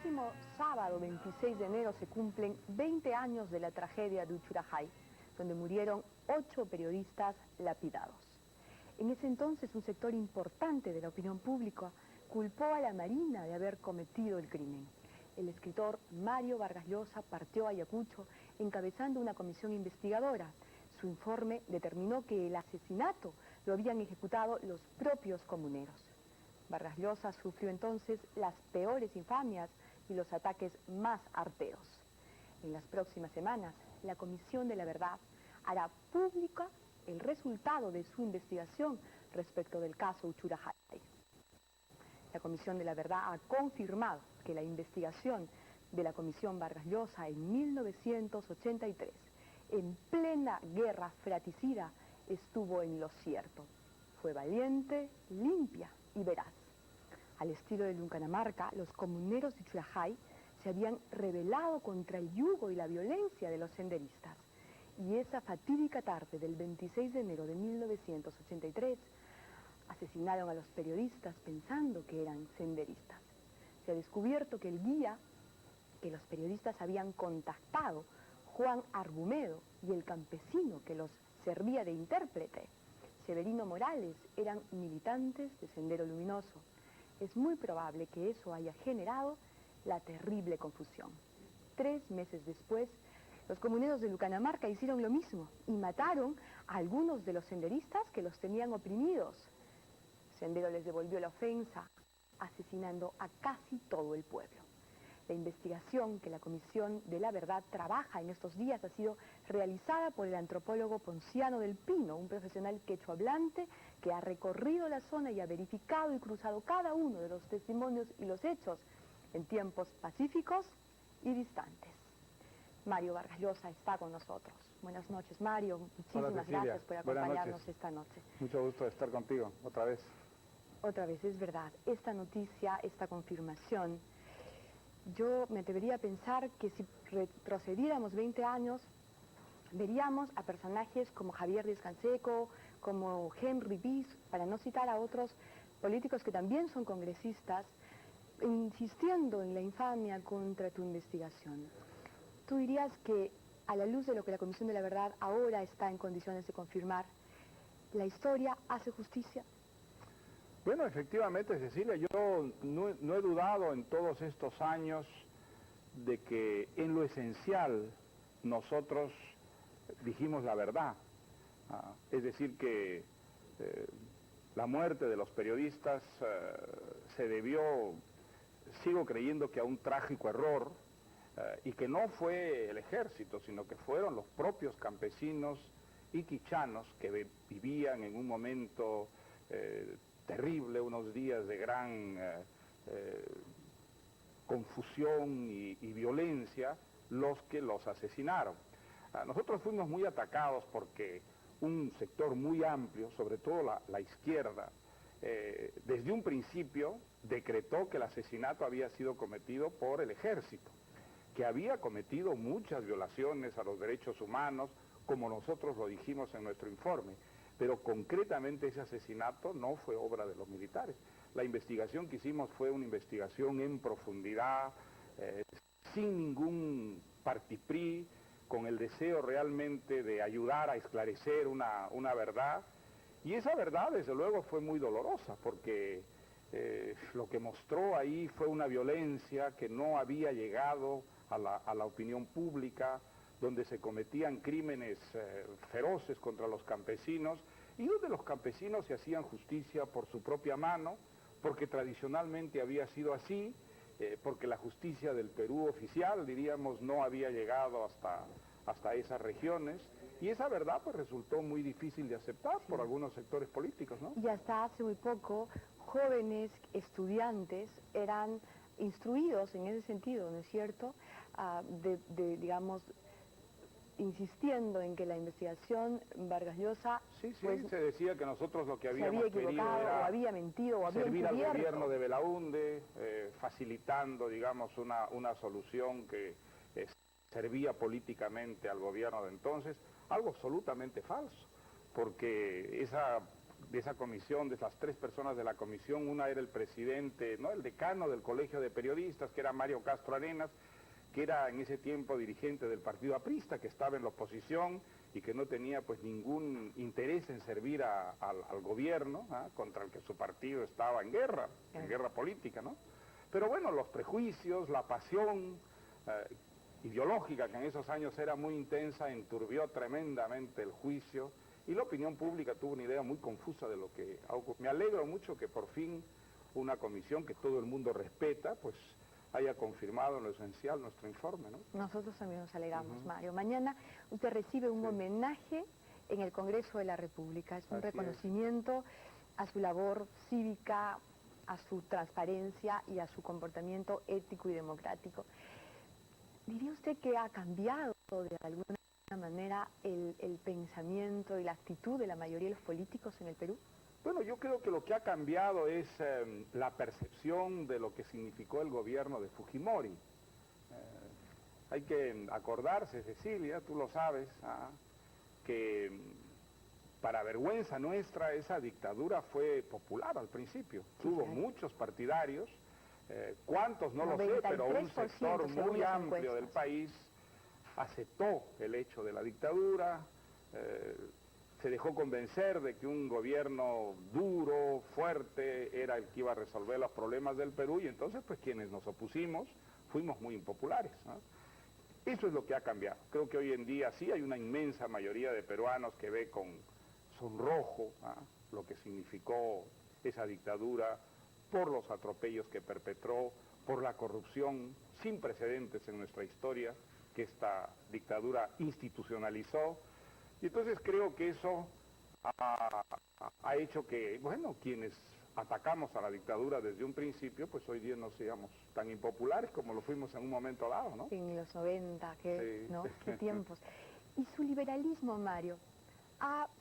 próximo sábado 26 de enero se cumplen 20 años de la tragedia de Uchurajay, donde murieron 8 periodistas lapidados. En ese entonces un sector importante de la opinión pública culpó a la Marina de haber cometido el crimen. El escritor Mario Vargas Llosa partió a Ayacucho encabezando una comisión investigadora. Su informe determinó que el asesinato lo habían ejecutado los propios comuneros. Vargas Llosa sufrió entonces las peores infamias y los ataques más arteros. En las próximas semanas, la Comisión de la Verdad hará pública el resultado de su investigación respecto del caso Uchurajay. La Comisión de la Verdad ha confirmado que la investigación de la Comisión Vargas Llosa en 1983, en plena guerra fratricida, estuvo en lo cierto. Fue valiente, limpia y veraz. Al estilo de Luncamarca, los comuneros de Uchurajay se habían rebelado contra el yugo y la violencia de los senderistas. Y esa fatídica tarde del 26 de enero de 1983, asesinaron a los periodistas pensando que eran senderistas. Se ha descubierto que el guía que los periodistas habían contactado, Juan Argumedo, y el campesino que los servía de intérprete, Severino Morales, eran militantes de Sendero Luminoso. Es muy probable que eso haya generado la terrible confusión. 3 meses después, los comuneros de Luncamarca hicieron lo mismo y mataron a algunos de los senderistas que los tenían oprimidos. Sendero les devolvió la ofensa, asesinando a casi todo el pueblo. La investigación que la Comisión de la Verdad trabaja en estos días ha sido realizada por el antropólogo Ponciano del Pino, un profesional quechohablante que ha recorrido la zona y ha verificado y cruzado cada uno de los testimonios y los hechos en tiempos pacíficos y distantes. Mario Vargas Llosa está con nosotros. Buenas noches, Mario. Muchísimas gracias por acompañarnos esta noche. Mucho gusto de estar contigo, otra vez. Otra vez, es verdad. Esta noticia, esta confirmación, yo me atrevería a pensar que si retrocediéramos 20 años, veríamos a personajes como Javier Díaz-Canseco, como Henry Bis, para no citar a otros políticos que también son congresistas, insistiendo en la infamia contra tu investigación. ¿Tú dirías que, a la luz de lo que la Comisión de la Verdad ahora está en condiciones de confirmar, la historia hace justicia? Bueno, efectivamente, Cecilia, yo no he dudado en todos estos años de que en lo esencial nosotros dijimos la verdad. Es decir, que la muerte de los periodistas se debió, sigo creyendo que a un trágico error, y que no fue el ejército, sino que fueron los propios campesinos y quichanos que vivían en un momento terrible, unos días de gran confusión y violencia, los que los asesinaron. Nosotros fuimos muy atacados porque un sector muy amplio, sobre todo la izquierda, desde un principio decretó que el asesinato había sido cometido por el ejército, que había cometido muchas violaciones a los derechos humanos, como nosotros lo dijimos en nuestro informe, pero concretamente ese asesinato no fue obra de los militares. La investigación que hicimos fue una investigación en profundidad, sin ningún partiprí, con el deseo realmente de ayudar a esclarecer una verdad, y esa verdad desde luego fue muy dolorosa, porque lo que mostró ahí fue una violencia que no había llegado a la opinión pública, donde se cometían crímenes feroces contra los campesinos, y donde los campesinos se hacían justicia por su propia mano, porque tradicionalmente había sido así, porque la justicia del Perú oficial, diríamos, no había llegado hasta esas regiones, y esa verdad pues resultó muy difícil de aceptar por algunos sectores políticos, ¿no? Y hasta hace muy poco, jóvenes estudiantes eran instruidos en ese sentido, ¿no es cierto?, digamos, insistiendo en que la investigación Vargas Llosa... Sí, pues, se decía que nosotros lo que habíamos querido era o había mentido, o había servir encubierto al gobierno de Belaúnde, facilitando, digamos, una solución que servía políticamente al gobierno de entonces, algo absolutamente falso, porque esa de esa comisión, de esas 3 personas de la comisión, una era el presidente, ¿no?, el decano del Colegio de Periodistas, que era Mario Castro Arenas, que era en ese tiempo dirigente del partido aprista, que estaba en la oposición y que no tenía pues ningún interés en servir al gobierno, contra el que su partido estaba en guerra política, ¿no? Pero bueno, los prejuicios, la pasión ideológica, que en esos años era muy intensa, enturbió tremendamente el juicio, y la opinión pública tuvo una idea muy confusa de lo que ha ocurrido. Me alegro mucho que por fin una comisión que todo el mundo respeta, pues haya confirmado en lo esencial nuestro informe, ¿no? Nosotros también nos alegramos, Mario. Mañana usted recibe un homenaje en el Congreso de la República. Es un reconocimiento a su labor cívica, a su transparencia y a su comportamiento ético y democrático. ¿Diría usted que ha cambiado de alguna manera el pensamiento y la actitud de la mayoría de los políticos en el Perú? Bueno, yo creo que lo que ha cambiado es la percepción de lo que significó el gobierno de Fujimori. Hay que acordarse, Cecilia, tú lo sabes, que para vergüenza nuestra esa dictadura fue popular al principio. Tuvo muchos partidarios, cuántos no lo sé, pero un sector muy amplio del país aceptó el hecho de la dictadura, se dejó convencer de que un gobierno duro, fuerte, era el que iba a resolver los problemas del Perú, y entonces pues quienes nos opusimos fuimos muy impopulares, ¿no? Eso es lo que ha cambiado. Creo que hoy en día sí hay una inmensa mayoría de peruanos que ve con sonrojo lo que significó esa dictadura, por los atropellos que perpetró, por la corrupción sin precedentes en nuestra historia que esta dictadura institucionalizó. Y entonces creo que eso ha hecho que, bueno, quienes atacamos a la dictadura desde un principio, pues hoy día no seamos tan impopulares como lo fuimos en un momento dado, ¿no? En los 90, sí. ¿no? Qué tiempos. ¿Y su liberalismo, Mario,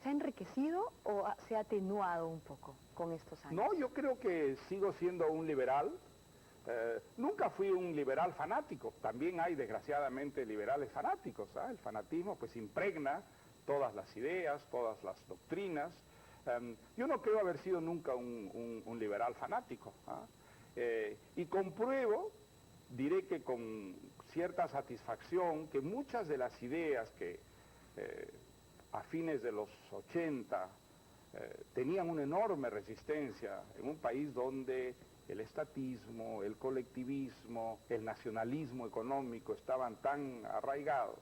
se ha enriquecido o se ha atenuado un poco con estos años? No, yo creo que sigo siendo un liberal. Nunca fui un liberal fanático. También hay, desgraciadamente, liberales fanáticos. El fanatismo pues impregna todas las ideas, todas las doctrinas. Yo no creo haber sido nunca un liberal fanático. Y compruebo, diré que con cierta satisfacción, que muchas de las ideas que a fines de los 80 tenían una enorme resistencia en un país donde el estatismo, el colectivismo, el nacionalismo económico estaban tan arraigados.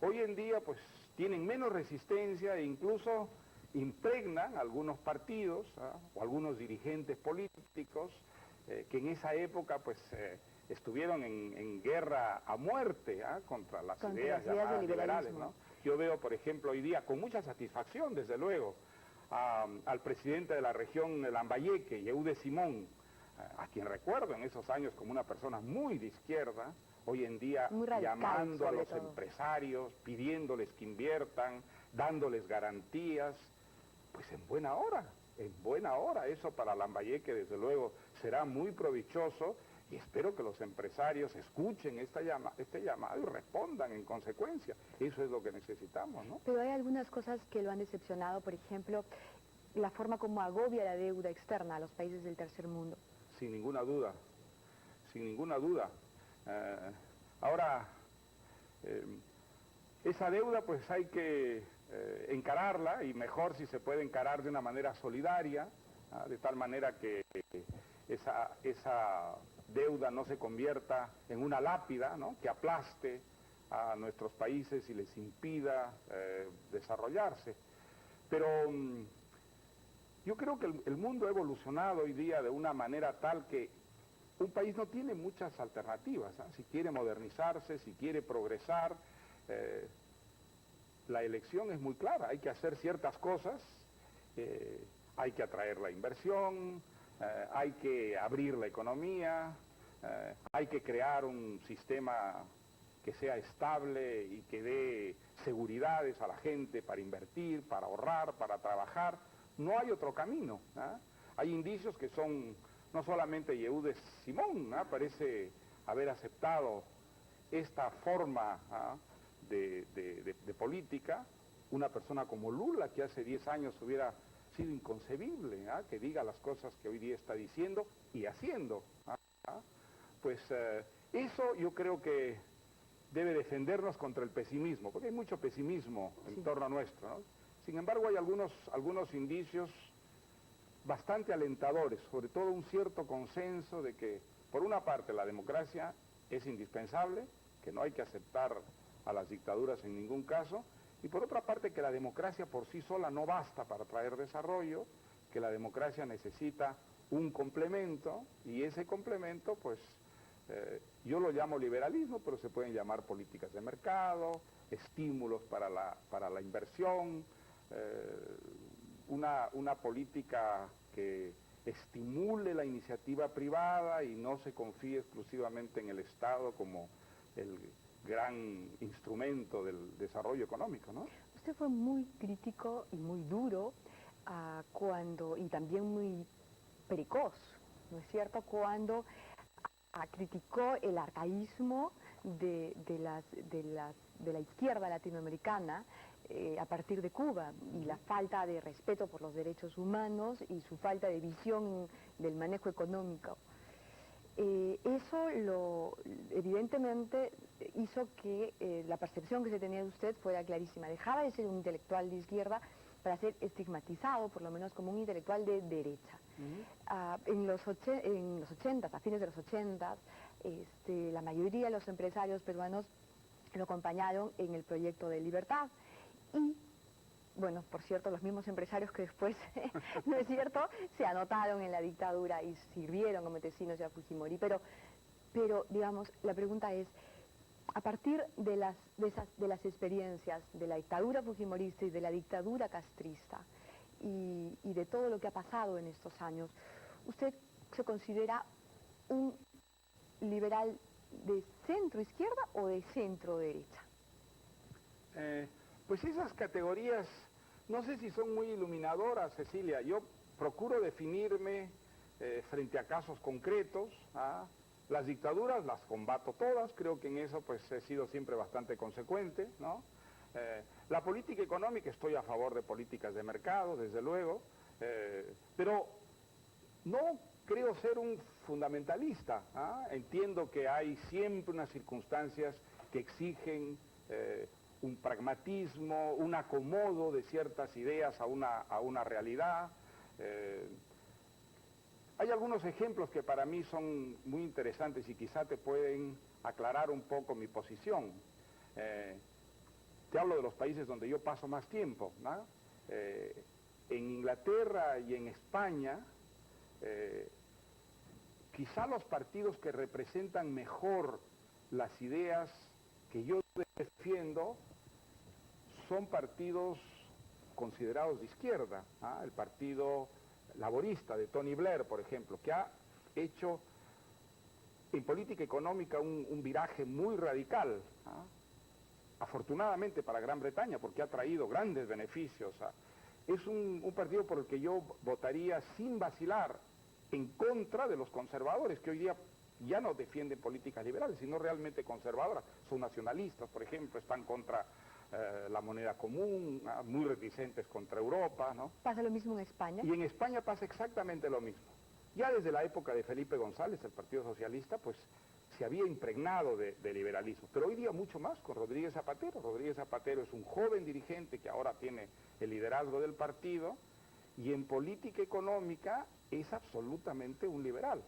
Hoy en día pues tienen menos resistencia e incluso impregnan algunos partidos o algunos dirigentes políticos que en esa época pues estuvieron en guerra a muerte contra las ideas llamadas liberales, ¿no? Yo veo, por ejemplo, hoy día con mucha satisfacción, desde luego, al presidente de la región de Lambayeque, Yehude Simón, a quien recuerdo en esos años como una persona muy de izquierda, hoy en día llamando a los empresarios, pidiéndoles que inviertan, dándoles garantías, pues en buena hora, eso para Lambayeque desde luego será muy provechoso, y espero que los empresarios escuchen este llamado y respondan en consecuencia. Eso es lo que necesitamos, ¿no? Pero hay algunas cosas que lo han decepcionado, por ejemplo, la forma como agobia la deuda externa a los países del tercer mundo. Sin ninguna duda, sin ninguna duda. Ahora, esa deuda pues hay que encararla, y mejor si se puede encarar de una manera solidaria, de tal manera que esa deuda no se convierta en una lápida, ¿no?, que aplaste a nuestros países y les impida desarrollarse. Pero yo creo que el mundo ha evolucionado hoy día de una manera tal que un país no tiene muchas alternativas, si quiere modernizarse, si quiere progresar. La elección es muy clara, hay que hacer ciertas cosas, hay que atraer la inversión, hay que abrir la economía, hay que crear un sistema que sea estable y que dé seguridades a la gente para invertir, para ahorrar, para trabajar. No hay otro camino. Hay indicios que son, no solamente Yehude Simón parece haber aceptado esta forma de política, una persona como Lula, que hace 10 años hubiera sido inconcebible que diga las cosas que hoy día está diciendo y haciendo. Pues eso yo creo que debe defendernos contra el pesimismo, porque hay mucho pesimismo en torno a nuestro, ¿no? Sin embargo, hay algunos indicios bastante alentadores, sobre todo un cierto consenso de que, por una parte, la democracia es indispensable, que no hay que aceptar a las dictaduras en ningún caso, y por otra parte, que la democracia por sí sola no basta para traer desarrollo, que la democracia necesita un complemento, y ese complemento, pues, yo lo llamo liberalismo, pero se pueden llamar políticas de mercado, estímulos para la inversión, una política que estimule la iniciativa privada y no se confíe exclusivamente en el Estado como el gran instrumento del desarrollo económico, ¿no? Usted fue muy crítico y muy duro y también muy precoz, ¿no es cierto?, cuando criticó el arcaísmo de la izquierda latinoamericana a partir de Cuba y la falta de respeto por los derechos humanos y su falta de visión del manejo económico. Eso evidentemente hizo que la percepción que se tenía de usted fuera clarísima. Dejaba de ser un intelectual de izquierda para ser estigmatizado, por lo menos como un intelectual de derecha. En los 80, a fines de los 80, la mayoría de los empresarios peruanos lo acompañaron en el proyecto de Libertad. Y, bueno, por cierto, los mismos empresarios que después, ¿no es cierto?, se anotaron en la dictadura y sirvieron como Montesinos y a Fujimori. Pero, digamos, la pregunta es, a partir de las experiencias de la dictadura fujimorista y de la dictadura castrista y de todo lo que ha pasado en estos años, ¿usted se considera un liberal de centro-izquierda o de centro-derecha? Pues esas categorías, no sé si son muy iluminadoras, Cecilia. Yo procuro definirme frente a casos concretos. Las dictaduras las combato todas, creo que en eso pues he sido siempre bastante consecuente, ¿no? La política económica, estoy a favor de políticas de mercado, desde luego, pero no creo ser un fundamentalista. Entiendo que hay siempre unas circunstancias que exigen un pragmatismo, un acomodo de ciertas ideas a una realidad. Hay algunos ejemplos que para mí son muy interesantes y quizá te pueden aclarar un poco mi posición. Te hablo de los países donde yo paso más tiempo, ¿no? En Inglaterra y en España, quizá los partidos que representan mejor las ideas que yo defiendo son partidos considerados de izquierda, el Partido Laborista de Tony Blair, por ejemplo, que ha hecho en política económica un viraje muy radical, afortunadamente para Gran Bretaña, porque ha traído grandes beneficios. Es un partido por el que yo votaría sin vacilar en contra de los conservadores, que hoy día ya no defienden políticas liberales, sino realmente conservadoras. Son nacionalistas, por ejemplo, están contra la moneda común, muy reticentes contra Europa, ¿no? ¿Pasa lo mismo en España? Y en España pasa exactamente lo mismo. Ya desde la época de Felipe González, el Partido Socialista, pues se había impregnado de liberalismo, pero hoy día mucho más con Rodríguez Zapatero. Rodríguez Zapatero es un joven dirigente que ahora tiene el liderazgo del partido y en política económica es absolutamente un liberal.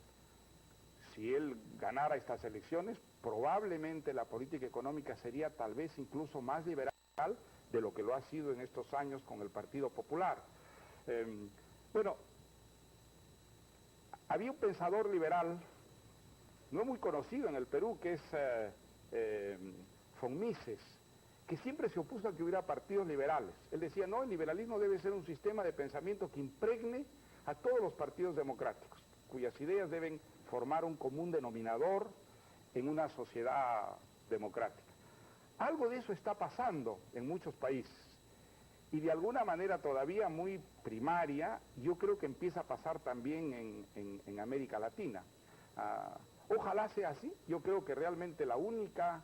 Si él ganara estas elecciones, probablemente la política económica sería tal vez incluso más liberal de lo que lo ha sido en estos años con el Partido Popular. Bueno, había un pensador liberal, no muy conocido en el Perú, que es von Mises, que siempre se opuso a que hubiera partidos liberales. Él decía, no, el liberalismo debe ser un sistema de pensamiento que impregne a todos los partidos democráticos, cuyas ideas deben formar un común denominador en una sociedad democrática. Algo de eso está pasando en muchos países y de alguna manera todavía muy primaria, yo creo que empieza a pasar también en América Latina. Ojalá sea así. Yo creo que realmente la única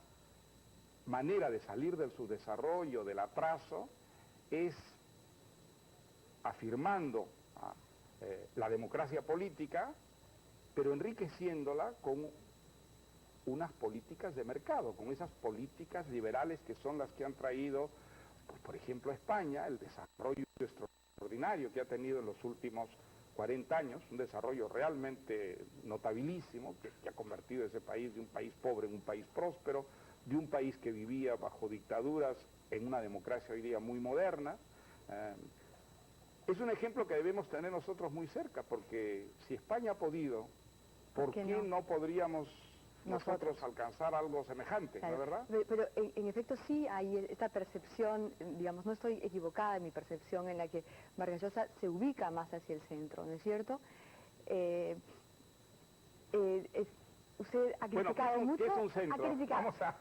manera de salir del subdesarrollo, del atraso, es afirmando la democracia política, pero enriqueciéndola con unas políticas de mercado, con esas políticas liberales que son las que han traído, pues, por ejemplo, a España, el desarrollo extraordinario que ha tenido en los últimos 40 años, un desarrollo realmente notabilísimo, que ha convertido ese país de un país pobre en un país próspero, de un país que vivía bajo dictaduras en una democracia hoy día muy moderna. Es un ejemplo que debemos tener nosotros muy cerca, porque si España ha podido, ¿por qué no podríamos nosotros alcanzar algo semejante, claro, ¿no es verdad? Pero en efecto sí hay esta percepción, digamos, no estoy equivocada en mi percepción en la que Vargas Llosa se ubica más hacia el centro, ¿no es cierto? Usted ha criticado mucho... ¿Qué es un centro?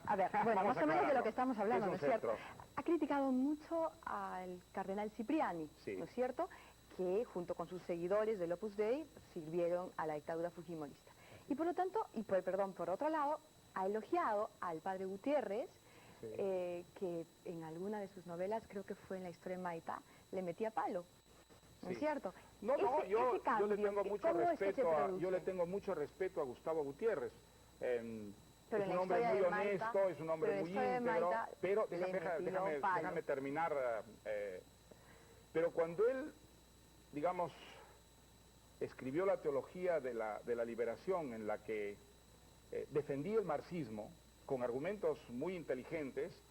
A ver, bueno, más o menos de lo que estamos hablando, ¿no es cierto? Centro? Ha criticado mucho al cardenal Cipriani, sí, ¿no es cierto?, que junto con sus seguidores del Opus Dei sirvieron a la dictadura fujimorista. Y por lo tanto, por otro lado, ha elogiado al padre Gutiérrez, sí, que en alguna de sus novelas, creo que fue en La historia de Maita, le metía palo, ¿no es cierto? No, yo le tengo mucho respeto a Gustavo Gutiérrez. Pero es un hombre muy honesto, es un hombre muy íntegro, pero déjame terminar. Pero cuando él, digamos, escribió la teología de la liberación, en la que defendía el marxismo con argumentos muy inteligentes,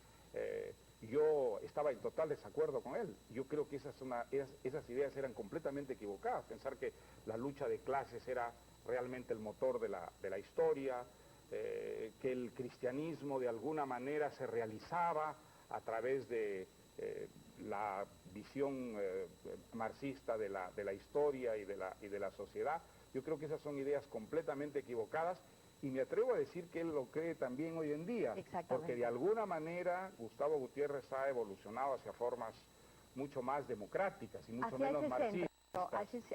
yo estaba en total desacuerdo con él. Yo creo que esas ideas eran completamente equivocadas. Pensar que la lucha de clases era realmente el motor de la historia, que el cristianismo de alguna manera se realizaba a través de la visión marxista de la historia y de la sociedad. Yo creo que esas son ideas completamente equivocadas, y me atrevo a decir que él lo cree también hoy en día, porque de alguna manera Gustavo Gutiérrez ha evolucionado hacia formas mucho más democráticas y mucho menos marxistas.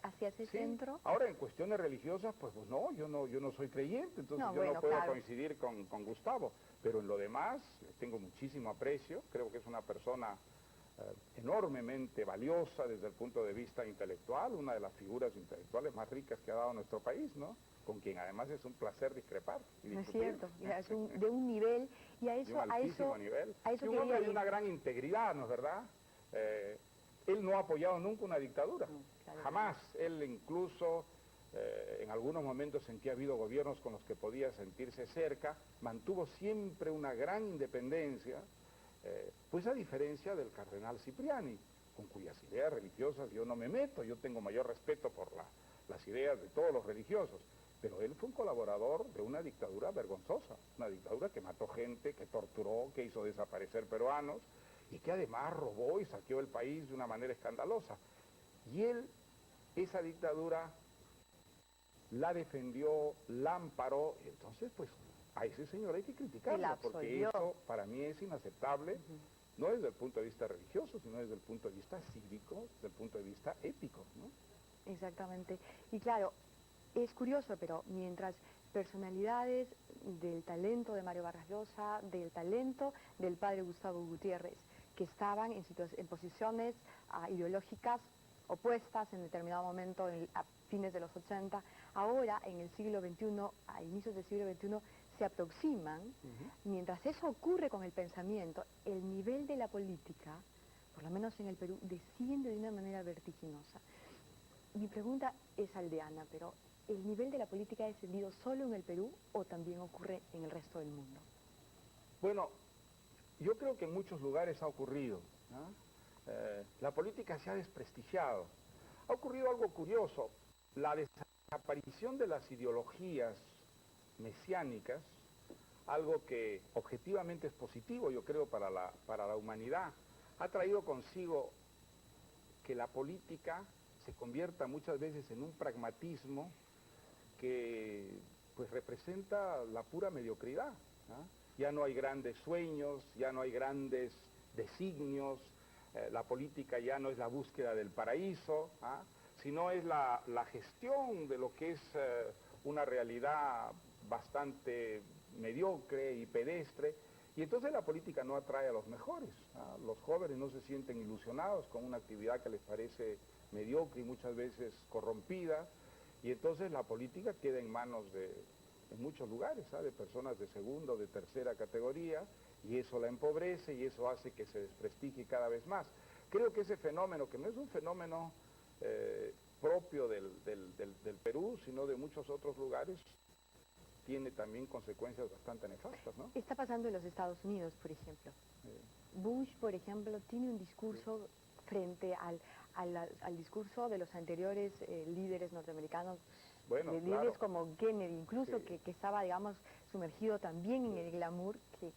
¿Hacia ese centro? Ahora, en cuestiones religiosas, pues no, yo no soy creyente, entonces yo no puedo coincidir con Gustavo, pero en lo demás tengo muchísimo aprecio, creo que es una persona enormemente valiosa desde el punto de vista intelectual, una de las figuras intelectuales más ricas que ha dado nuestro país, ¿no? Con quien además es un placer discrepar y discutir. No es cierto, es de un nivel, y a eso... De un altísimo nivel. Y un hombre de una gran integridad, ¿no es verdad? Él no ha apoyado nunca una dictadura, jamás. Él incluso, en algunos momentos en que ha habido gobiernos con los que podía sentirse cerca, mantuvo siempre una gran independencia, pues a diferencia del cardenal Cipriani, con cuyas ideas religiosas yo no me meto. Yo tengo mayor respeto por las ideas de todos los religiosos, pero él fue un colaborador de una dictadura vergonzosa, una dictadura que mató gente, que torturó, que hizo desaparecer peruanos, y que además robó y saqueó el país de una manera escandalosa. Y él, esa dictadura, la defendió, la amparó, y entonces pues a ese señor hay que criticarlo, porque eso para mí es inaceptable, no desde el punto de vista religioso, sino desde el punto de vista cívico, desde el punto de vista ético, ¿no? Exactamente. Y claro, es curioso, pero mientras personalidades del talento de Mario Vargas Llosa, del talento del padre Gustavo Gutiérrez, que estaban en posiciones ideológicas opuestas en determinado momento, a fines de los 80, ahora en el siglo XXI, a inicios del siglo XXI, se aproximan. Mientras eso ocurre con el pensamiento, el nivel de la política, por lo menos en el Perú, desciende de una manera vertiginosa. Mi pregunta es aldeana, pero ¿el nivel de la política ha descendido solo en el Perú o también ocurre en el resto del mundo? Bueno, yo creo que en muchos lugares ha ocurrido, ¿no? La política se ha desprestigiado. Ha ocurrido algo curioso. La desaparición de las ideologías mesiánicas, algo que objetivamente es positivo, yo creo, para la humanidad, ha traído consigo que la política se convierta muchas veces en un pragmatismo que pues representa la pura mediocridad, ¿no? Ya no hay grandes sueños, ya no hay grandes designios, la política ya no es la búsqueda del paraíso, ¿ah? Sino es la gestión de lo que es una realidad bastante mediocre y pedestre, y entonces la política no atrae a los mejores, ¿ah? Los jóvenes no se sienten ilusionados con una actividad que les parece mediocre y muchas veces corrompida, y entonces la política queda en manos en muchos lugares, de personas de segunda o de tercera categoría, y eso la empobrece y eso hace que se desprestigie cada vez más. Creo que ese fenómeno, que no es un fenómeno propio del Perú, sino de muchos otros lugares, tiene también consecuencias bastante nefastas, ¿no? Está pasando en los Estados Unidos, por ejemplo. Bush, por ejemplo, tiene un discurso frente al discurso de los anteriores líderes norteamericanos, bueno, líderes claro, como Kennedy, incluso, sí. que estaba, digamos, sumergido también en el glamour, que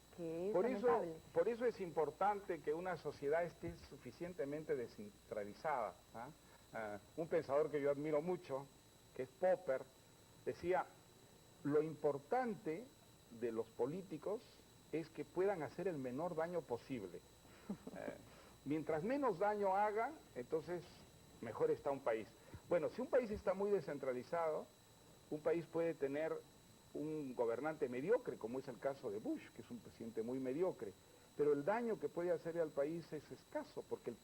es Por lamentable. por eso es importante que una sociedad esté suficientemente descentralizada. Un pensador que yo admiro mucho, que es Popper, decía: lo importante de los políticos es que puedan hacer el menor daño posible. Mientras menos daño hagan, entonces mejor está un país. Bueno, si un país está muy descentralizado, un país puede tener un gobernante mediocre, como es el caso de Bush, que es un presidente muy mediocre, pero el daño que puede hacerle al país es escaso, porque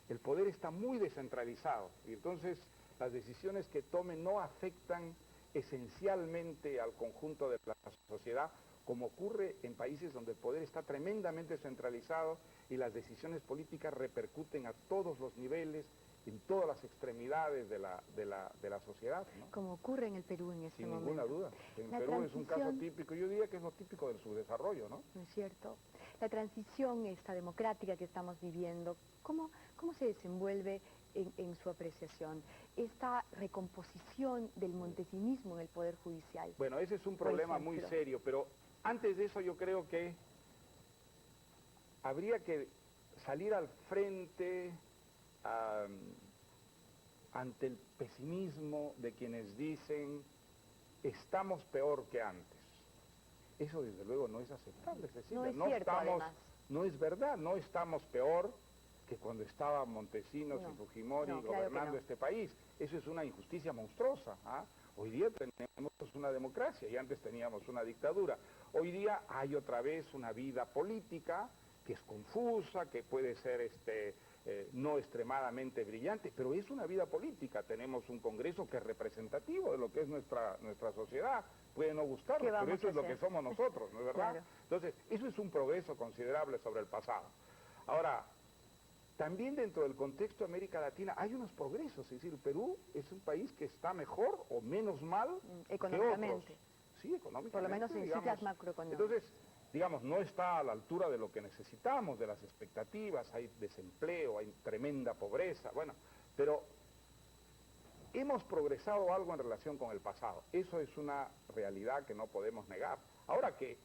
el poder está muy descentralizado, y entonces las decisiones que tomen no afectan esencialmente al conjunto de la sociedad, como ocurre en países donde el poder está tremendamente centralizado y las decisiones políticas repercuten a todos los niveles, en todas las extremidades de la sociedad, ¿no? Como ocurre en el Perú en este momento. Sin ninguna duda. En Perú es un caso típico, yo diría que es lo típico del subdesarrollo, ¿no? ¿No es cierto? La transición esta democrática que estamos viviendo, ¿cómo se desenvuelve en su apreciación? Esta recomposición del montesinismo en el Poder Judicial. Bueno, ese es un problema muy serio, pero antes de eso yo creo que habría que salir al frente ante el pesimismo de quienes dicen estamos peor que antes. Eso desde luego no es aceptable, Cecilia. No es cierto, además. No es verdad, no estamos peor que cuando estaban Montesinos y Fujimori gobernando este país. Eso es una injusticia monstruosa. Hoy día tenemos una democracia y antes teníamos una dictadura. Hoy día hay otra vez una vida política que es confusa, que puede ser no extremadamente brillante, pero es una vida política. Tenemos un Congreso que es representativo de lo que es nuestra sociedad. Puede no gustarnos, pero eso es lo que somos nosotros, ¿no es verdad? Claro. Entonces, eso es un progreso considerable sobre el pasado. Ahora, también dentro del contexto de América Latina hay unos progresos, es decir, Perú es un país que está mejor o menos mal económicamente. que otros. Sí, económicamente. Por lo menos en cifras macroeconómicas. Entonces, digamos, no está a la altura de lo que necesitamos, de las expectativas, hay desempleo, hay tremenda pobreza, bueno, pero hemos progresado algo en relación con el pasado. Eso es una realidad que no podemos negar. Ahora que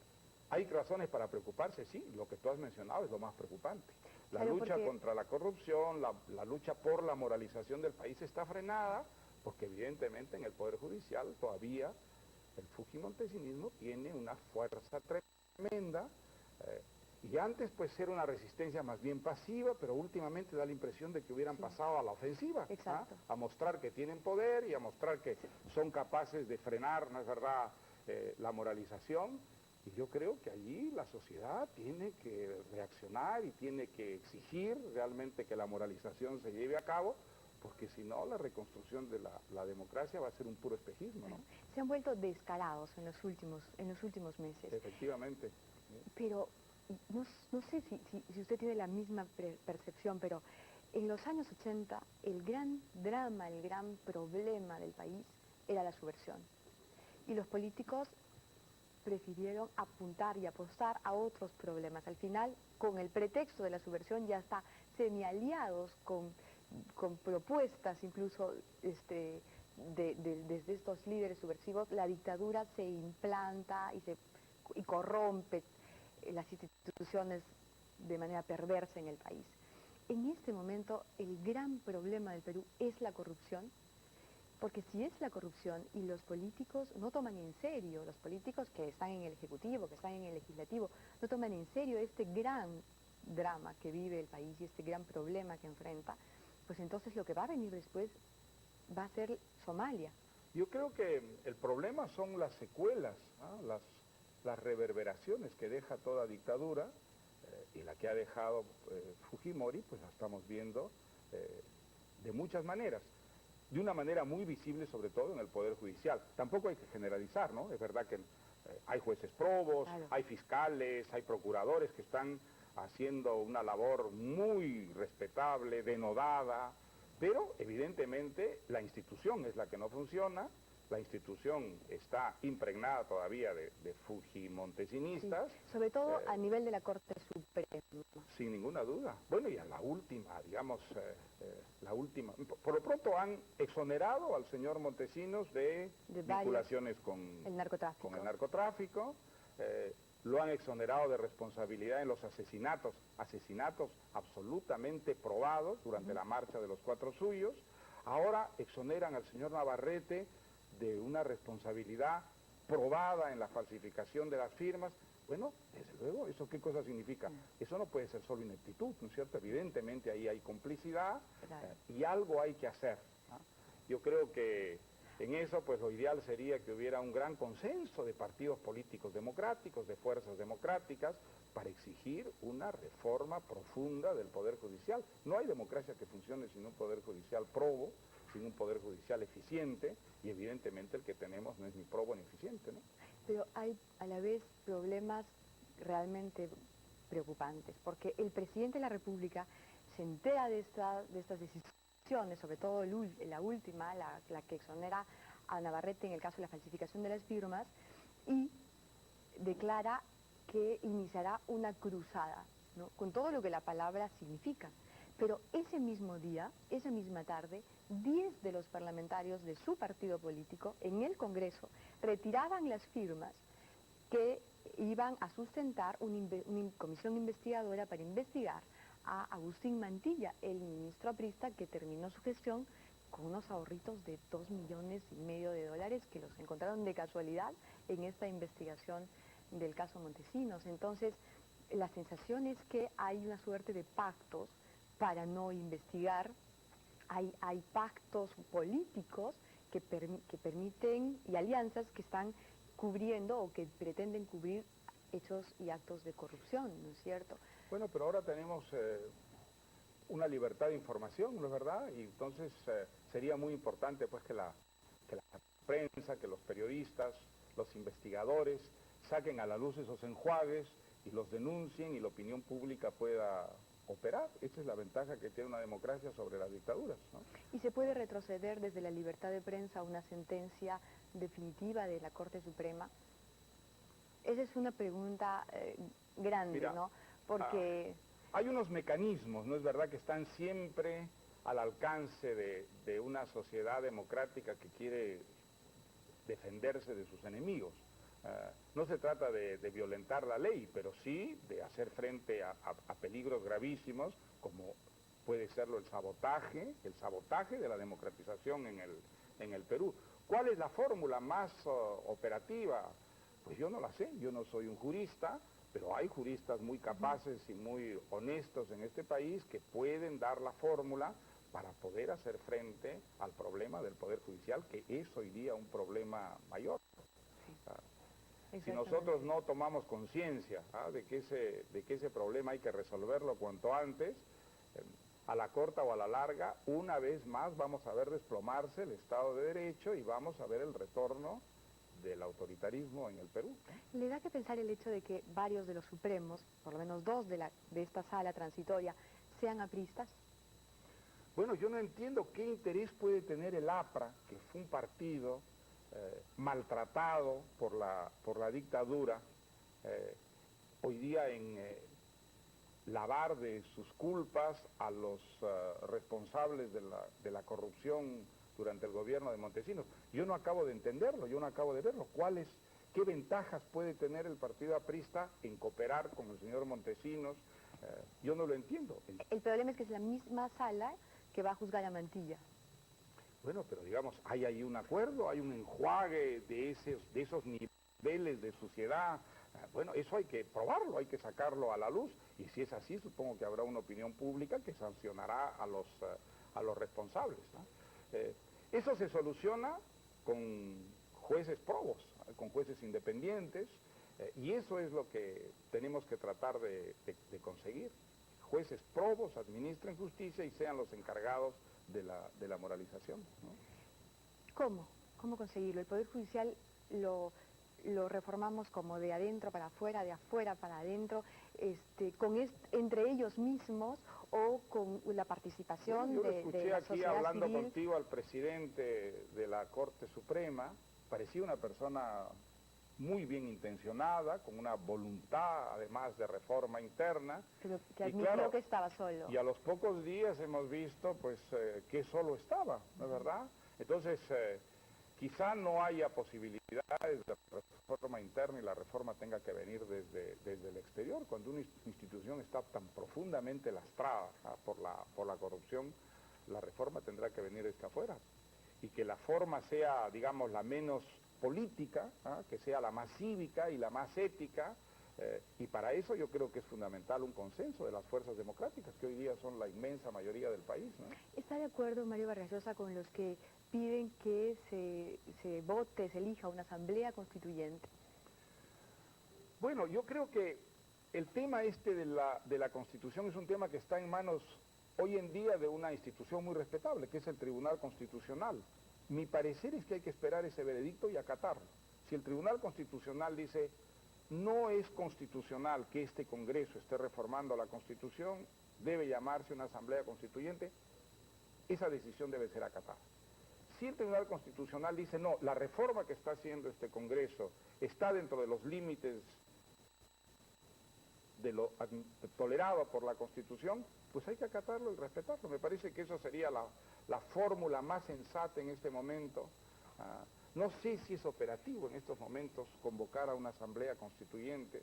hay razones para preocuparse, sí, lo que tú has mencionado es lo más preocupante. La lucha contra la corrupción, la lucha por la moralización del país está frenada, porque evidentemente en el Poder Judicial todavía el fujimontesinismo tiene una fuerza tremenda, y antes pues era una resistencia más bien pasiva, pero últimamente da la impresión de que hubieran pasado a la ofensiva, a mostrar que tienen poder y a mostrar que son capaces de frenar, ¿no es verdad?, la moralización. Y yo creo que allí la sociedad tiene que reaccionar y tiene que exigir realmente que la moralización se lleve a cabo, porque si no, la reconstrucción de la democracia va a ser un puro espejismo, ¿no? Se han vuelto descarados en los últimos meses. Efectivamente. Pero no sé si usted tiene la misma percepción, pero en los años 80 el gran drama, el gran problema del país era la subversión. Y los políticos prefirieron apuntar y apostar a otros problemas. Al final, con el pretexto de la subversión, ya está semi-aliados con propuestas incluso desde estos líderes subversivos, la dictadura se implanta y corrompe las instituciones de manera perversa en el país. En este momento, el gran problema del Perú es la corrupción, porque si es la corrupción y los políticos no toman en serio, los políticos que están en el Ejecutivo, que están en el Legislativo, no toman en serio este gran drama que vive el país y este gran problema que enfrenta, pues entonces lo que va a venir después va a ser Somalia. Yo creo que el problema son las secuelas, ¿no? Las reverberaciones que deja toda dictadura, y la que ha dejado Fujimori, pues la estamos viendo de muchas maneras, de una manera muy visible, sobre todo en el Poder Judicial. Tampoco hay que generalizar, ¿no? Es verdad que hay jueces probos, Claro. hay fiscales, hay procuradores que están haciendo una labor muy respetable, denodada, pero evidentemente la institución es la que no funciona, la institución está impregnada todavía de fujimontesinistas. Sí, sobre todo a nivel de la Corte Suprema. Sin ninguna duda. Bueno, y a la última, digamos, por lo pronto han exonerado al señor Montesinos de vinculaciones con el narcotráfico, lo han exonerado de responsabilidad en los asesinatos absolutamente probados durante la marcha de los 4 suyos. Ahora exoneran al señor Navarrete de una responsabilidad probada en la falsificación de las firmas. Bueno, desde luego, ¿eso qué cosa significa? Eso no puede ser solo ineptitud, ¿no es cierto? Evidentemente ahí hay complicidad, y algo hay que hacer, ¿no? Yo creo que en eso, pues lo ideal sería que hubiera un gran consenso de partidos políticos democráticos, de fuerzas democráticas, para exigir una reforma profunda del Poder Judicial. No hay democracia que funcione sin un Poder Judicial probo, sin un Poder Judicial eficiente, y evidentemente el que tenemos no es ni probo ni eficiente, ¿no? Pero hay a la vez problemas realmente preocupantes, porque el presidente de la República se entera de estas decisiones, sobre todo la última, la que exonera a Navarrete en el caso de la falsificación de las firmas, y declara que iniciará una cruzada, ¿no? Con todo lo que la palabra significa. Pero ese mismo día, esa misma tarde, 10 de los parlamentarios de su partido político en el Congreso retiraban las firmas que iban a sustentar una comisión investigadora para investigar a Agustín Mantilla, el ministro aprista que terminó su gestión con unos ahorritos de $2,5 millones que los encontraron de casualidad en esta investigación del caso Montesinos. Entonces, la sensación es que hay una suerte de pactos para no investigar, hay pactos políticos que permiten, y alianzas que están cubriendo o que pretenden cubrir hechos y actos de corrupción, ¿no es cierto? Bueno, pero ahora tenemos una libertad de información, ¿no es verdad? Y entonces sería muy importante pues que la prensa, que los periodistas, los investigadores saquen a la luz esos enjuagues y los denuncien y la opinión pública pueda operar. Esa es la ventaja que tiene una democracia sobre las dictaduras, ¿no? ¿Y se puede retroceder desde la libertad de prensa a una sentencia definitiva de la Corte Suprema? Esa es una pregunta grande, Mira, ¿no? Porque hay unos mecanismos, ¿no es verdad?, que están siempre al alcance de una sociedad democrática que quiere defenderse de sus enemigos. No se trata de violentar la ley, pero sí de hacer frente a peligros gravísimos, como puede serlo el sabotaje de la democratización en el Perú. ¿Cuál es la fórmula más operativa? Pues yo no la sé, yo no soy un jurista, pero hay juristas muy capaces y muy honestos en este país que pueden dar la fórmula para poder hacer frente al problema del Poder Judicial, que es hoy día un problema mayor. Si nosotros no tomamos conciencia de que ese problema hay que resolverlo cuanto antes, a la corta o a la larga, una vez más vamos a ver desplomarse el Estado de Derecho y vamos a ver el retorno del autoritarismo en el Perú. ¿Le da que pensar el hecho de que varios de los supremos, por lo menos 2 de esta sala transitoria, sean apristas? Bueno, yo no entiendo qué interés puede tener el APRA, que fue un partido maltratado por la dictadura, hoy día en lavar de sus culpas a los responsables de la corrupción durante el gobierno de Montesinos. Yo no acabo de entenderlo, yo no acabo de verlo. ¿Qué ventajas puede tener el partido aprista en cooperar con el señor Montesinos? Yo no lo entiendo. El problema es que es la misma sala que va a juzgar a Mantilla. Bueno, pero digamos, hay ahí un acuerdo, hay un enjuague de esos niveles de suciedad. Bueno, eso hay que probarlo, hay que sacarlo a la luz, y si es así, supongo que habrá una opinión pública que sancionará a los responsables, ¿no? Eso se soluciona con jueces probos, con jueces independientes, y eso es lo que tenemos que tratar de conseguir. Jueces probos administren justicia y sean los encargados de la moralización, ¿no? ¿Cómo? ¿Cómo conseguirlo? El Poder Judicial lo reformamos como de adentro para afuera, de afuera para adentro, entre ellos mismos o con la participación Yo lo de escuché la aquí sociedad hablando civil. contigo al presidente de la Corte Suprema, parecía una persona muy bien intencionada, con una voluntad además de reforma interna. Pero que y admitió claro, que estaba solo. y a los pocos días hemos visto pues que solo estaba, ¿no es verdad? Entonces, quizá no haya posibilidades de reforma interna y la reforma tenga que venir desde el exterior. Cuando una institución está tan profundamente lastrada por la corrupción, la reforma tendrá que venir desde afuera. Y que la forma sea, digamos, la menos política, que sea la más cívica y la más ética, y para eso yo creo que es fundamental un consenso de las fuerzas democráticas, que hoy día son la inmensa mayoría del país, ¿no? ¿Está de acuerdo, Mario Vargas Llosa, con los que piden que se vote, se elija una asamblea constituyente? Bueno, yo creo que el tema de la Constitución es un tema que está en manos hoy en día de una institución muy respetable, que es el Tribunal Constitucional. Mi parecer es que hay que esperar ese veredicto y acatarlo. Si el Tribunal Constitucional dice no es constitucional que este Congreso esté reformando la Constitución, debe llamarse una Asamblea Constituyente, esa decisión debe ser acatada. Si el Tribunal Constitucional dice no, la reforma que está haciendo este Congreso está dentro de los límites de lo tolerado por la Constitución, pues hay que acatarlo y respetarlo. Me parece que eso sería la fórmula más sensata en este momento. No sé si es operativo en estos momentos convocar a una asamblea constituyente.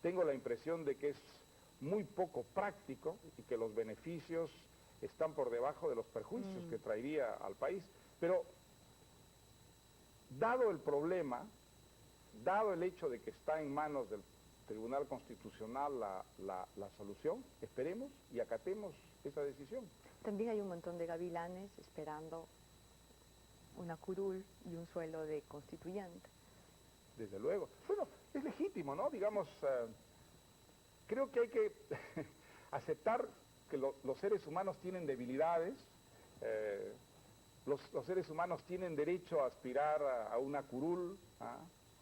Tengo la impresión de que es muy poco práctico y que los beneficios están por debajo de los perjuicios que traería al país. Pero, dado el problema, dado el hecho de que está en manos del Tribunal Constitucional la solución, esperemos y acatemos esa decisión. También hay un montón de gavilanes esperando una curul y un suelo de constituyente. Desde luego. Bueno, es legítimo, ¿no? Digamos, creo que hay que aceptar que los seres humanos tienen debilidades, los seres humanos tienen derecho a aspirar a una curul,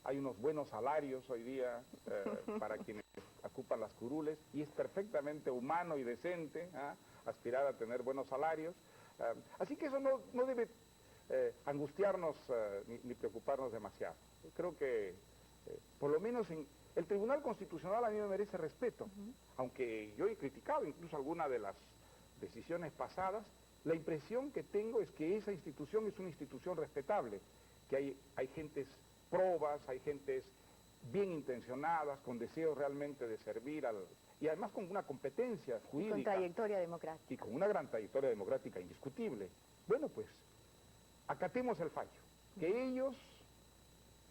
hay unos buenos salarios hoy día para quienes ocupan las curules, y es perfectamente humano y decente aspirar a tener buenos salarios. Así que eso no debe angustiarnos ni preocuparnos demasiado. Yo creo que, por lo menos el Tribunal Constitucional a mí me merece respeto, aunque yo he criticado incluso alguna de las decisiones pasadas. La impresión que tengo es que esa institución es una institución respetable, que hay gentes probas, hay gentes bien intencionadas, con deseos realmente de servir y además con una competencia jurídica. Con trayectoria democrática. Y con una gran trayectoria democrática indiscutible. Bueno, pues, acatemos el fallo. Que ellos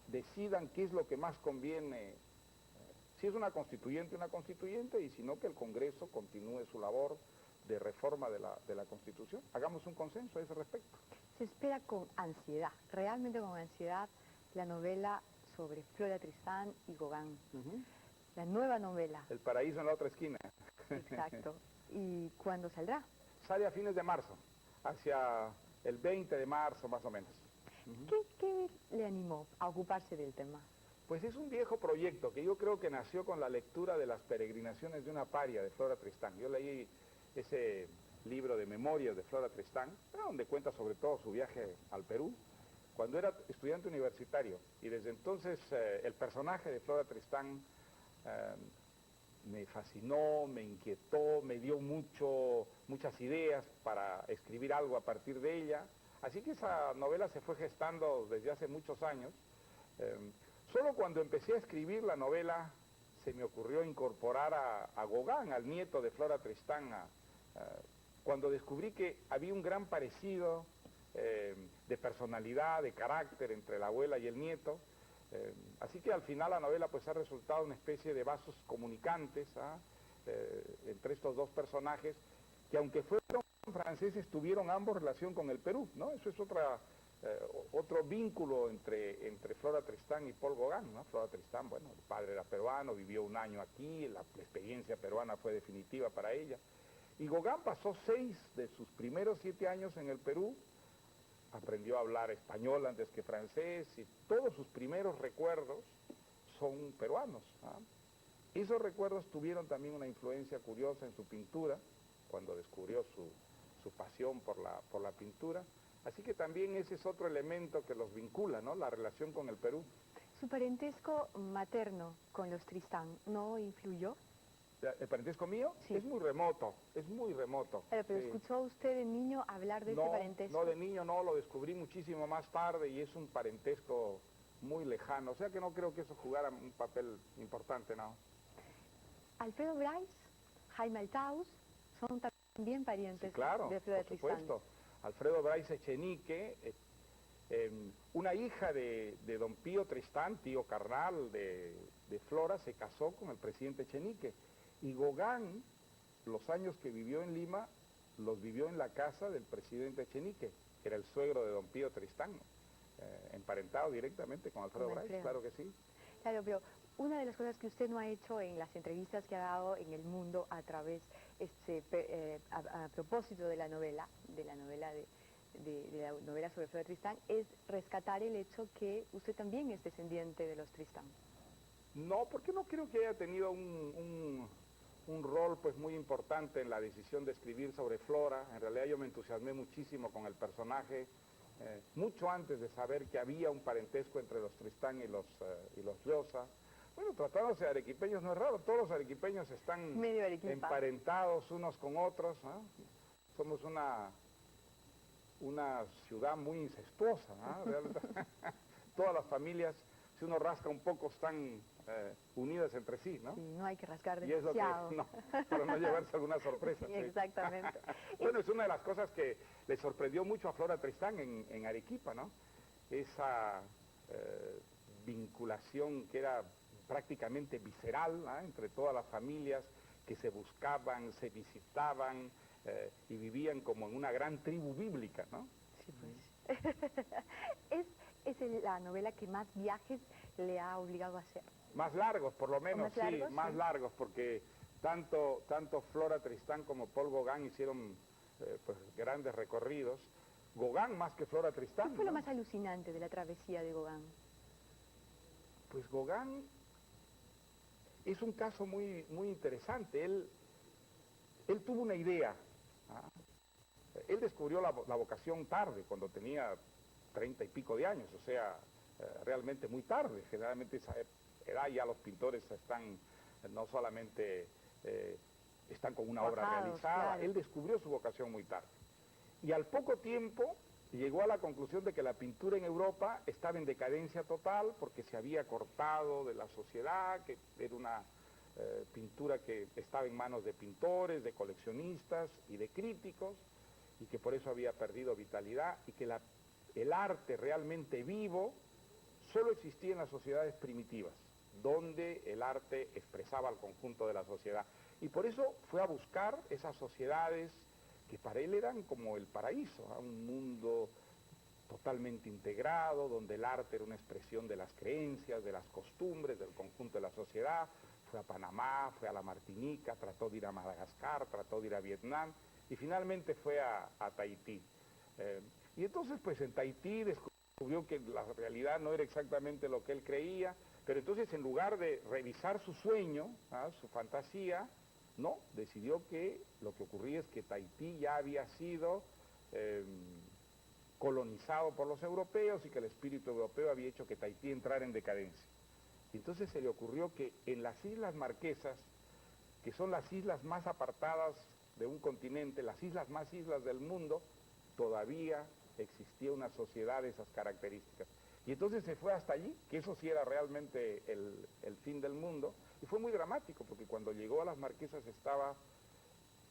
decidan qué es lo que más conviene. Si es una constituyente, y si no, que el Congreso continúe su labor de reforma de la Constitución. Hagamos un consenso a ese respecto. Se espera con ansiedad, realmente con ansiedad, la novela sobre Flora Tristán y Gauguin. La nueva novela. El paraíso en la otra esquina. Exacto. ¿Y cuándo saldrá? Sale a fines de marzo, hacia el 20 de marzo más o menos. ¿Qué le animó a ocuparse del tema? Pues es un viejo proyecto que yo creo que nació con la lectura de las peregrinaciones de una paria de Flora Tristán. Yo leí ese libro de memorias de Flora Tristán, donde cuenta sobre todo su viaje al Perú, cuando era estudiante universitario. Y desde entonces el personaje de Flora Tristán me fascinó, me inquietó, me dio muchas ideas para escribir algo a partir de ella. Así que esa novela se fue gestando desde hace muchos años. Solo cuando empecé a escribir la novela se me ocurrió incorporar a Gauguin, al nieto de Flora Tristán, cuando descubrí que había un gran parecido de personalidad, de carácter entre la abuela y el nieto. Así que al final la novela pues ha resultado una especie de vasos comunicantes entre estos dos personajes, que aunque fueron franceses tuvieron ambos relación con el Perú, ¿no? Eso es otro vínculo entre Flora Tristán y Paul Gauguin, ¿no? Flora Tristán, bueno, el padre era peruano, vivió un año aquí, la experiencia peruana fue definitiva para ella. Y Gauguin pasó 6 de sus primeros 7 años en el Perú, aprendió a hablar español antes que francés, y todos sus primeros recuerdos son peruanos. Esos recuerdos tuvieron también una influencia curiosa en su pintura, cuando descubrió su pasión por la pintura. Así que también ese es otro elemento que los vincula, ¿no? La relación con el Perú. ¿Su parentesco materno con los Tristán no influyó? ¿El parentesco mío? Sí. Es muy remoto, es muy remoto. Pero sí. ¿escuchó usted de niño hablar de este parentesco? No, de niño no, lo descubrí muchísimo más tarde y es un parentesco muy lejano. O sea que no creo que eso jugara un papel importante, ¿no? Alfredo Bryce, Jaime Altaus, son también parientes Sí, claro, de Alfredo de por Tristán. supuesto. Alfredo Bryce Echenique, una hija de don Pío Tristán, tío carnal de Flora, se casó con el presidente Echenique. Y Gauguin, los años que vivió en Lima, los vivió en la casa del presidente Echenique, que era el suegro de don Pío Tristán, emparentado directamente con Alfredo Bryce, claro que sí. Claro, pero una de las cosas que usted no ha hecho en las entrevistas que ha dado en El Mundo a través, a propósito de la novela sobre Alfredo Tristán, es rescatar el hecho que usted también es descendiente de los Tristán. No, porque no creo que haya tenido un rol pues muy importante en la decisión de escribir sobre Flora. En realidad yo me entusiasmé muchísimo con el personaje, mucho antes de saber que había un parentesco entre los Tristán y los Llosa. Bueno, tratándose de arequipeños no es raro, todos los arequipeños están emparentados unos con otros, ¿no? Somos una ciudad muy incestuosa, ¿no? Todas las familias, si uno rasca un poco, están unidas entre sí, ¿no? Sí, no hay que rascar Y es lo que, demasiado. no, para no llevarse alguna sorpresa. Sí, sí. exactamente. Bueno, es una de las cosas que le sorprendió mucho a Flora Tristán en Arequipa, ¿no? Esa vinculación que era prácticamente visceral, ¿no? Entre todas las familias que se buscaban, se visitaban y vivían como en una gran tribu bíblica, ¿no? Sí, pues. ¿Es la novela que más viajes le ha obligado a hacer? Más largos, por lo menos, ¿Más largos? sí, más largos, porque tanto Flora Tristán como Paul Gauguin hicieron pues, grandes recorridos. Gauguin más que Flora Tristán. ¿Qué fue ¿no? lo más alucinante de la travesía de Gauguin? Pues Gauguin es un caso muy, muy interesante. Él tuvo una idea. Él descubrió la vocación tarde, cuando tenía 30 y pico de años, o sea, realmente muy tarde. Generalmente esa edad ya los pintores están, no solamente están con una obra realizada, claro. Él descubrió su vocación muy tarde. Y al poco tiempo llegó a la conclusión de que la pintura en Europa estaba en decadencia total porque se había cortado de la sociedad, que era una pintura que estaba en manos de pintores, de coleccionistas y de críticos, y que por eso había perdido vitalidad, y que el arte realmente vivo solo existía en las sociedades primitivas, donde el arte expresaba al conjunto de la sociedad. Y por eso fue a buscar esas sociedades que para él eran como el paraíso, un mundo totalmente integrado, donde el arte era una expresión de las creencias, de las costumbres, del conjunto de la sociedad. Fue a Panamá, fue a la Martinica, trató de ir a Madagascar, trató de ir a Vietnam, y finalmente fue a Tahití. Y entonces, pues en Tahití descubrió que la realidad no era exactamente lo que él creía, pero entonces en lugar de revisar su sueño, su fantasía, no, decidió que lo que ocurría es que Tahití ya había sido colonizado por los europeos y que el espíritu europeo había hecho que Tahití entrara en decadencia. Y entonces se le ocurrió que en las Islas Marquesas, que son las islas más apartadas de un continente, las islas más islas del mundo, todavía existía una sociedad de esas características. Y entonces se fue hasta allí, que eso sí era realmente el fin del mundo, y fue muy dramático, porque cuando llegó a las Marquesas estaba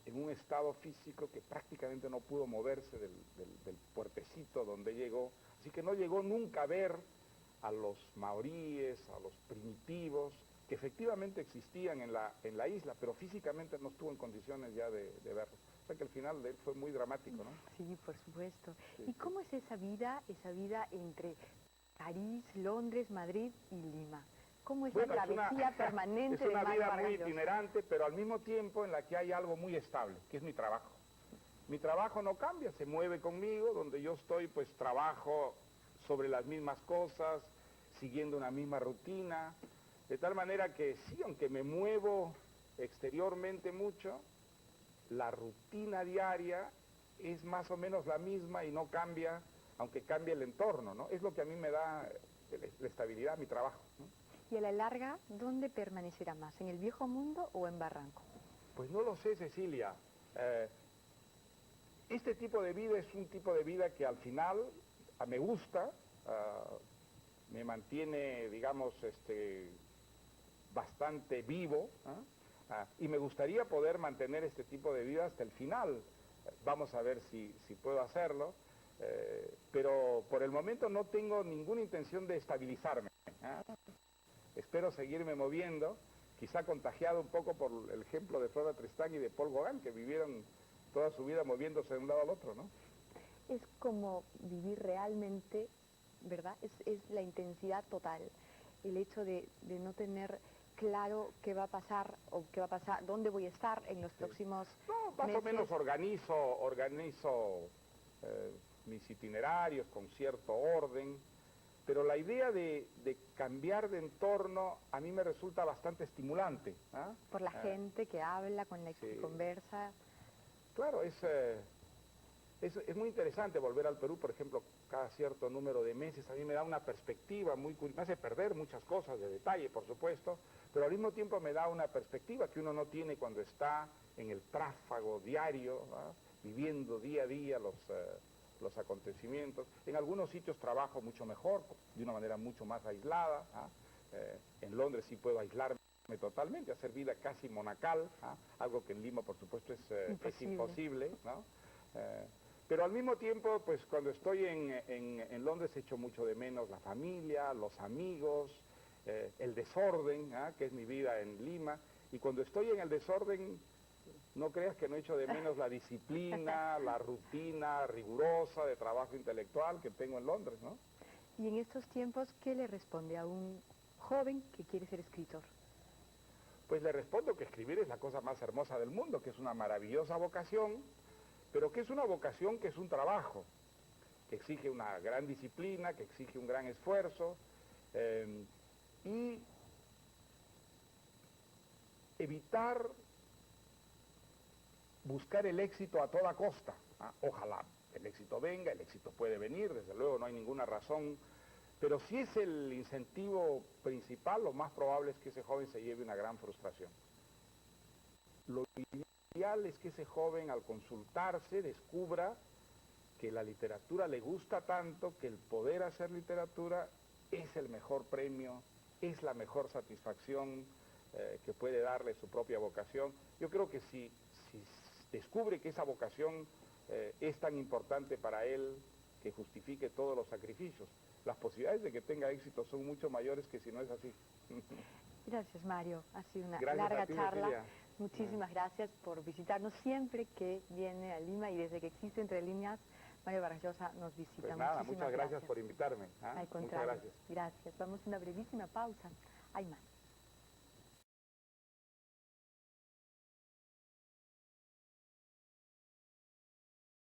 en un estado físico que prácticamente no pudo moverse del puertecito donde llegó, así que no llegó nunca a ver a los maoríes, a los primitivos, que efectivamente existían en la isla, pero físicamente no estuvo en condiciones ya de verlos. O sea que el final de él fue muy dramático, ¿no? Sí, por supuesto. Sí, ¿Y cómo es esa vida entre París, Londres, Madrid y Lima? ¿Cómo es Bueno, la travesía permanente es una de vida Mario muy Vargas Llosa? itinerante, pero al mismo tiempo en la que hay algo muy estable, que es mi trabajo. Mi trabajo no cambia, se mueve conmigo, donde yo estoy, pues trabajo sobre las mismas cosas, siguiendo una misma rutina, de tal manera que sí, aunque me muevo exteriormente mucho, la rutina diaria es más o menos la misma y no cambia, aunque cambie el entorno, ¿no? Es lo que a mí me da la estabilidad, mi trabajo, ¿no? Y a la larga, ¿dónde permanecerá más? ¿En el viejo mundo o en Barranco? Pues no lo sé, Cecilia. Este tipo de vida es un tipo de vida que al final me gusta, me mantiene, digamos, bastante vivo, y me gustaría poder mantener este tipo de vida hasta el final. Vamos a ver si puedo hacerlo, pero por el momento no tengo ninguna intención de estabilizarme. Espero seguirme moviendo, quizá contagiado un poco por el ejemplo de Flora Tristán y de Paul Gauguin, que vivieron toda su vida moviéndose de un lado al otro, ¿no? Es como vivir realmente, ¿verdad? Es la intensidad total. El hecho de no tener claro qué va a pasar o qué va a pasar, dónde voy a estar en los próximos No, más meses. o menos organizo mis itinerarios con cierto orden, pero la idea de cambiar de entorno a mí me resulta bastante estimulante. Por la gente que habla, con la que sí. conversa. Claro, es muy interesante volver al Perú, por ejemplo, cada cierto número de meses. A mí me da una perspectiva muy curiosa, me hace perder muchas cosas de detalle, por supuesto, pero al mismo tiempo me da una perspectiva que uno no tiene cuando está en el tráfago diario, viviendo día a día los acontecimientos. En algunos sitios trabajo mucho mejor, de una manera mucho más aislada. En Londres sí puedo aislarme totalmente, hacer vida casi monacal, algo que en Lima, por supuesto, es imposible, ¿no? Pero al mismo tiempo, pues cuando estoy en Londres echo mucho de menos la familia, los amigos, el desorden, que es mi vida en Lima, y cuando estoy en el desorden, no creas que no echo de menos la disciplina, la rutina rigurosa de trabajo intelectual que tengo en Londres, ¿no? Y en estos tiempos, ¿qué le responde a un joven que quiere ser escritor? Pues le respondo que escribir es la cosa más hermosa del mundo, que es una maravillosa vocación, pero que es una vocación que es un trabajo, que exige una gran disciplina, que exige un gran esfuerzo, y evitar buscar el éxito a toda costa. Ojalá el éxito venga, el éxito puede venir, desde luego no hay ninguna razón, pero si es el incentivo principal, lo más probable es que ese joven se lleve una gran frustración. Lo ideal es que ese joven al consultarse descubra que la literatura le gusta tanto, que el poder hacer literatura es el mejor premio, es la mejor satisfacción que puede darle su propia vocación. Yo creo que si descubre que esa vocación es tan importante para él, que justifique todos los sacrificios, las posibilidades de que tenga éxito son mucho mayores que si no es así. Gracias, Mario. Ha sido una Gracias larga a ti, charla. Cecilia. Muchísimas gracias por visitarnos siempre que viene a Lima y desde que existe Entre Líneas, Mario Vargas Llosa nos visita. Pues nada, Muchísimas muchas gracias por invitarme. Al Muchas contrario, gracias. gracias. Vamos a una brevísima pausa. Hay más.